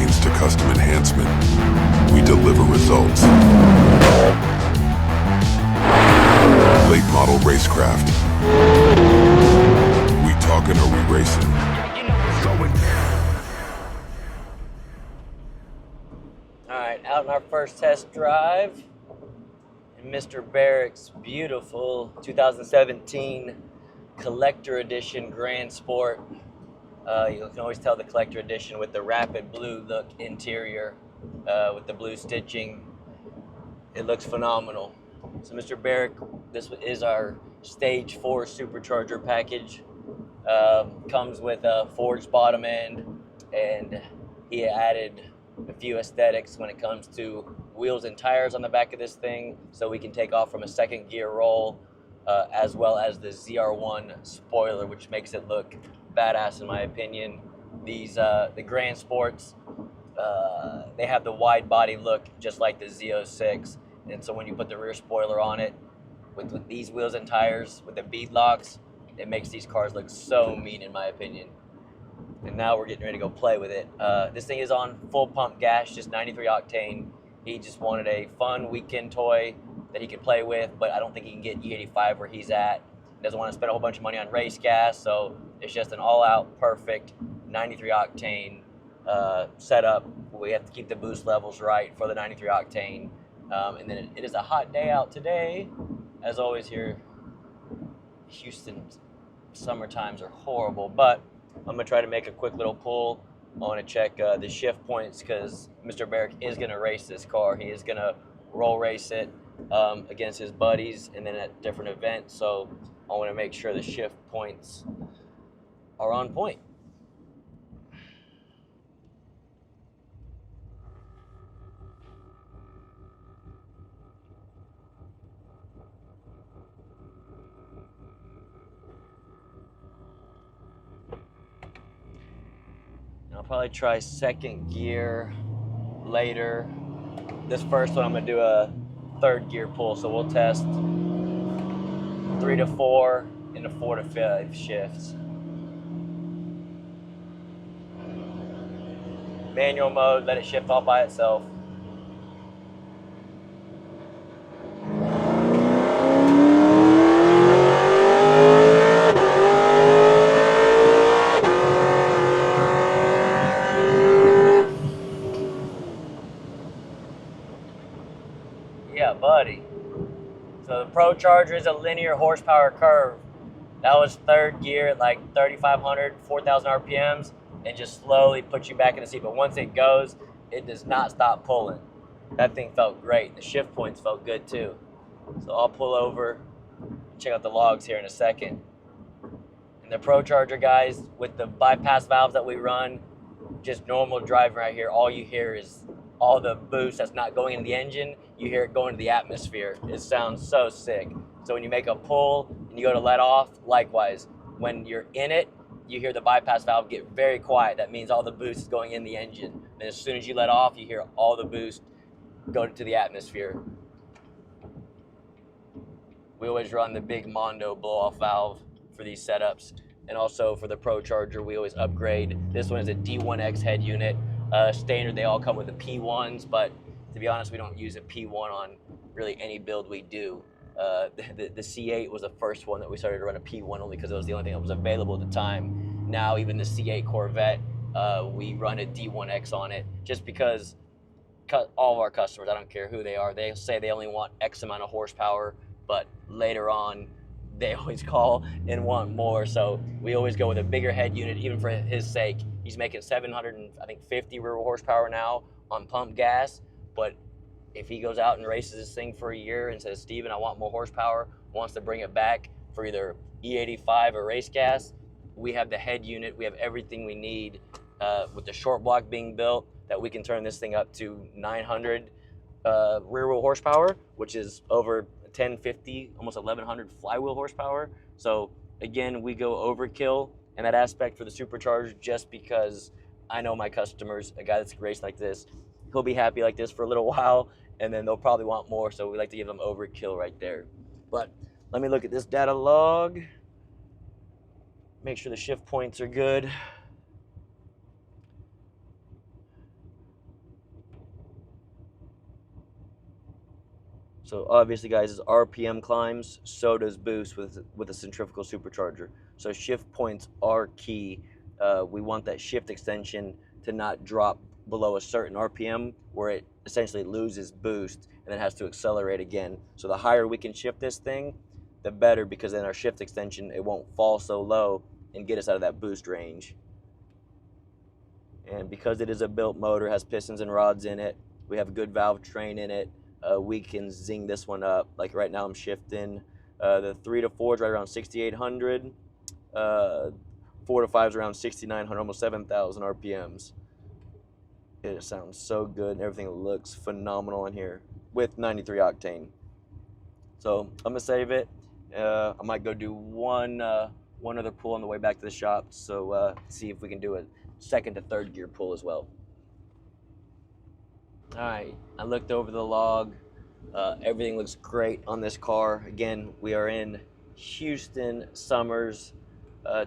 brains to custom enhancement, we deliver results. Late model racecraft. We talking or we racing? Alright, out on our first test drive in Mr. Barrick's beautiful 2017 Collector Edition Grand Sport. You can always tell the Collector Edition with the rapid blue look interior with the blue stitching. It looks phenomenal. So Mr. Barrick, this is our Stage 4 Supercharger package. Comes with a forged bottom end, and he added a few aesthetics when it comes to wheels and tires on the back of this thing, so we can take off from a second gear roll, as well as the ZR1 spoiler, which makes it look badass in my opinion. These the Grand Sports, they have the wide body look just like the Z06, and so when you put the rear spoiler on it with these wheels and tires with the bead locks, it makes these cars look so mean in my opinion. And now we're getting ready to go play with it. This thing is on full pump gas, just 93 octane. He just wanted a fun weekend toy that he could play with, but I don't think he can get E85 where he's at. He doesn't want to spend a whole bunch of money on race gas, so it's just an all-out perfect 93 octane setup. We have to keep the boost levels right for the 93 octane. And then it is a hot day out today. As always here, Houston summer times are horrible, but I'm gonna try to make a quick little pull. I want to check the shift points because Mr. Barrick is gonna race this car. He is gonna roll race it against his buddies and then at different events. So I want to make sure the shift points are on point. I'll probably try second gear later. This first one I'm gonna do a third gear pull, so we'll test 3 to 4 into 4 to 5 shifts. Manual mode, let it shift all by itself. Yeah, buddy. So the Pro Charger is a linear horsepower curve. That was third gear at like 3,500, 4,000 RPMs, and just slowly puts you back in the seat. But once it goes, it does not stop pulling. That thing felt great. The shift points felt good too. So I'll pull over, check out the logs here in a second. And the Pro Charger, guys, with the bypass valves that we run, just normal driving right here, all you hear is all the boost that's not going into the engine, you hear it going into the atmosphere. It sounds so sick. So when you make a pull and you go to let off, likewise, when you're in it, you hear the bypass valve get very quiet. That means all the boost is going in the engine. And as soon as you let off, you hear all the boost go to the atmosphere. We always run the big Mondo blow-off valve for these setups. And also for the Pro Charger, we always upgrade. This one is a D1X head unit. Standard, they all come with the P1s, but to be honest, we don't use a P1 on really any build we do. The C8 was the first one that we started to run a P1 only because it was the only thing that was available at the time. Now even the C8 Corvette, we run a D1X on it just because all of our customers, I don't care who they are, they say they only want X amount of horsepower, but later on, they always call and want more. So we always go with a bigger head unit, even for his sake. He's making 750 rear horsepower now on pump gas, but if he goes out and races this thing for a year and says, Steven, I want more horsepower, wants to bring it back for either E85 or race gas, we have the head unit, we have everything we need with the short block being built that we can turn this thing up to 900 rear wheel horsepower, which is over 1050, almost 1100 flywheel horsepower. So again, we go overkill in that aspect for the Supercharger just because I know my customers, a guy that's racing like this, he'll be happy like this for a little while and then they'll probably want more, so we like to give them overkill right there. But let me look at this data log, make sure the shift points are good. So obviously, guys, as RPM climbs, so does boost with a centrifugal supercharger. So shift points are key. We want that shift extension to not drop below a certain RPM where it essentially loses boost and then has to accelerate again. So the higher we can shift this thing, the better, because then our shift extension, it won't fall so low and get us out of that boost range. And because it is a built motor, has pistons and rods in it, we have a good valve train in it, we can zing this one up. Like right now I'm shifting the 3 to 4 is right around 6,800, 4 to 5 is around 6,900, almost 7,000 RPMs. It sounds so good and everything looks phenomenal in here with 93 octane. So I'm gonna save it. I might go do one other pull on the way back to the shop, so see if we can do a second to third gear pull as well. All right, I looked over the log. Everything looks great on this car. Again, we are in Houston summers.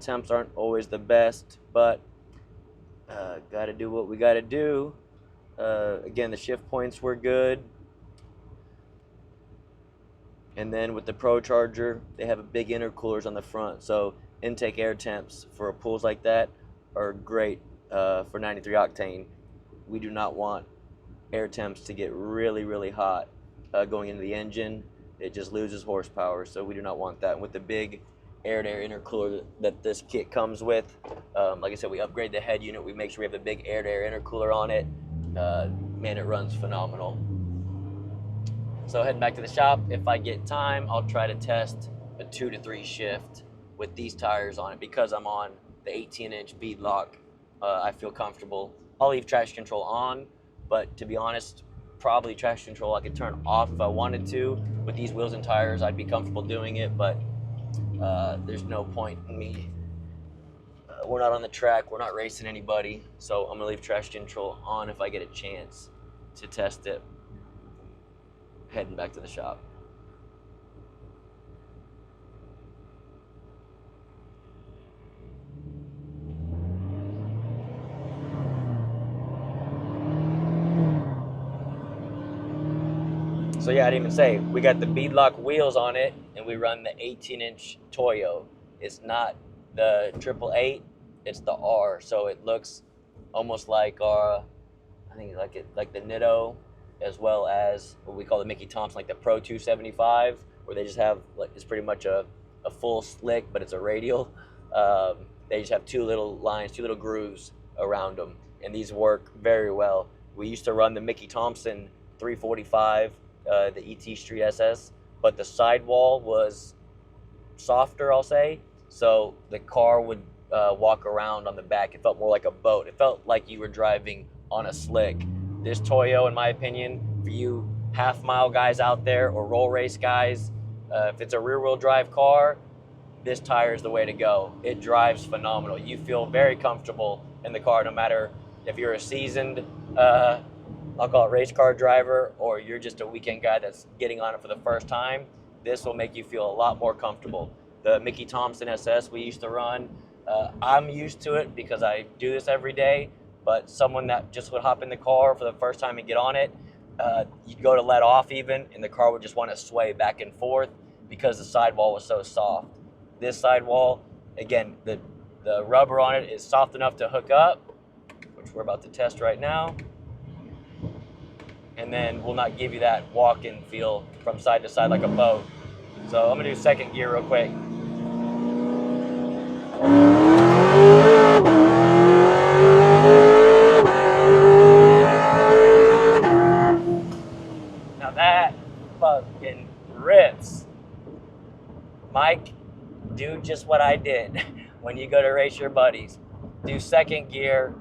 Temps aren't always the best, but gotta do what we gotta do. Again, the shift points were good. And then with the Pro Charger, they have a big intercoolers on the front. So intake air temps for pulls like that are great for 93 octane. We do not want air temps to get really, really hot going into the engine. It just loses horsepower, so we do not want that. And with the big air-to-air intercooler that this kit comes with, like I said, we upgrade the head unit. We make sure we have the big air-to-air intercooler on it. Man, it runs phenomenal. So heading back to the shop, if I get time, I'll try to test a 2 to 3 shift with these tires on it. Because I'm on the 18-inch bead lock, I feel comfortable. I'll leave traction control on, but to be honest, probably traction control I could turn off if I wanted to. With these wheels and tires, I'd be comfortable doing it, but there's no point in me. We're not on the track, we're not racing anybody, so I'm gonna leave traction control on if I get a chance to test it. Heading back to the shop. So yeah, I didn't even say, we got the beadlock wheels on it, and we run the 18-inch Toyo. It's not the 888, it's the R. So it looks almost like our, I think like the Nitto, as well as what we call the Mickey Thompson, like the Pro 275, where they just have, like, it's pretty much a full slick, but it's a radial. They just have two little lines, two little grooves around them, and these work very well. We used to run the Mickey Thompson 345, the ET Street SS, but the sidewall was softer, I'll say, so the car would walk around on the back. It felt more like a boat. It felt like you were driving on a slick. This Toyo, in my opinion, for you half-mile guys out there or roll race guys, if it's a rear-wheel drive car, this tire is the way to go. It drives phenomenal. You feel very comfortable in the car, no matter if you're a seasoned, I'll call it race car driver, or you're just a weekend guy that's getting on it for the first time. This will make you feel a lot more comfortable. The Mickey Thompson SS we used to run, I'm used to it because I do this every day, but someone that just would hop in the car for the first time and get on it, you'd go to let off even, and the car would just want to sway back and forth because the sidewall was so soft. This sidewall, again, the rubber on it is soft enough to hook up, which we're about to test right now, and then will not give you that walk-in feel from side to side like a boat. So I'm gonna do second gear real quick. Now that fucking rips. Mike, do just what I did when you go to race your buddies. Do second gear.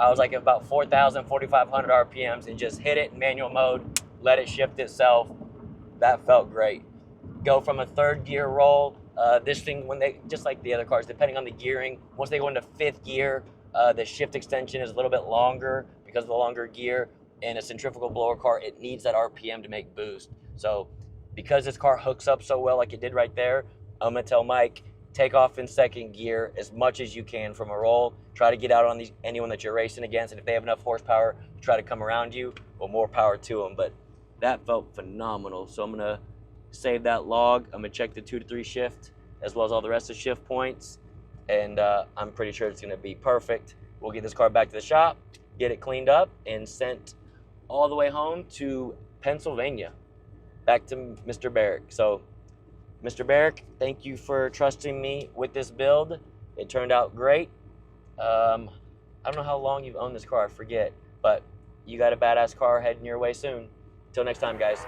I was like about 4,000, 4,500 RPMs and just hit it in manual mode, let it shift itself. That felt great. Go from a third gear roll. This thing, when they, just like the other cars, depending on the gearing, once they go into fifth gear, the shift extension is a little bit longer because of the longer gear. In a centrifugal blower car, it needs that RPM to make boost. So because this car hooks up so well like it did right there, I'm gonna tell Mike, take off in second gear as much as you can from a roll. Try to get out on anyone that you're racing against, and if they have enough horsepower to try to come around you, well, more power to them. But That felt phenomenal. So I'm gonna save that log. I'm gonna check the 2 to 3 shift as well as all the rest of the shift points, and I'm pretty sure it's gonna be perfect. We'll get this car back to the shop, get it cleaned up, and sent all the way home to Pennsylvania, back to Mr. Barrick. So, Mr. Barrick, thank you for trusting me with this build. It turned out great. I don't know how long you've owned this car, I forget, but you got a badass car heading your way soon. Till next time, guys.